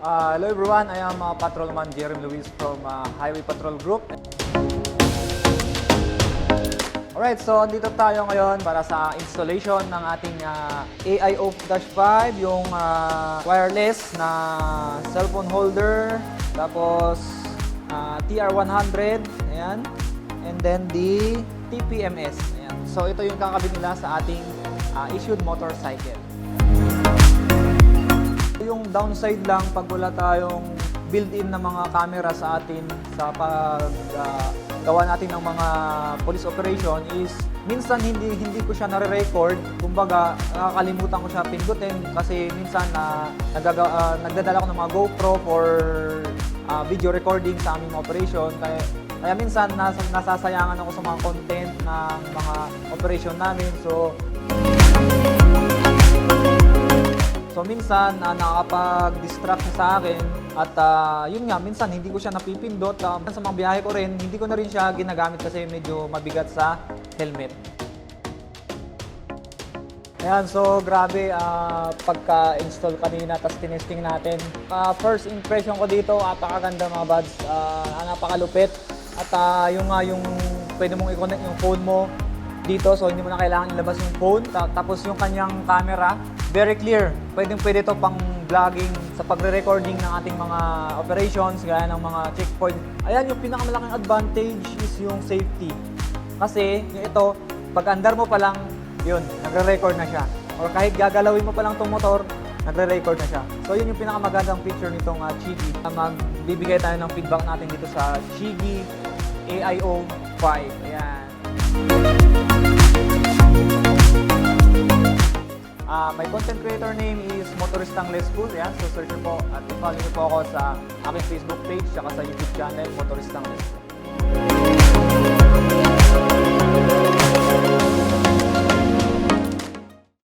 Hello everyone, I am Patrolman Jeremy Luis from Highway Patrol Group. Alright, so dito tayo ngayon para sa installation ng ating AIO-5, yung wireless na cellphone holder, tapos TR100, ayan, and then the TPMS. Ayan. So ito yung kakabit nila sa ating issued motorcycle. Yung downside lang pag wala tayong built-in na mga camera sa atin sa paggawa natin ng mga police operation is minsan hindi ko siya nare-record. Kumbaga, nakakalimutan ko siya pindutin kasi minsan nagdadala ko ng mga GoPro for video recording sa aming operation. Kaya minsan nasasayangan ako sa mga content ng mga operation namin. So minsan nakakapag-distract siya sa akin at yun nga, minsan hindi ko siya napipindot. Sa mga biyahe ko rin, hindi ko na rin siya ginagamit kasi medyo mabigat sa helmet. Ayan, so grabe pagka-install kanina tapos tinesting natin. First impression ko dito, napakaganda mga buds, napakalupit. At yung pwede mong i-connect yung phone mo dito, so hindi mo na kailangan ilabas yung phone. Tapos yung kanyang camera, very clear. Pwede ito pang vlogging sa pagre-recording ng ating mga operations, gaya ng mga checkpoint. Ayan, yung pinakamalaking advantage is yung safety. Kasi yung ito, pag andar mo pa lang, yun, nagre-record na siya. Or kahit gagalawin mo pa lang itong motor, nagre-record na siya. So yun yung pinakamagandang feature nitong Chigi. Magbibigay tayo ng feedback natin dito sa Chigi AIO-5. Ayan. My content creator name is Motoristang Lespool. Yan. So search nyo po at follow nyo po ako sa aking Facebook page at sa YouTube channel, Motoristang Lespool.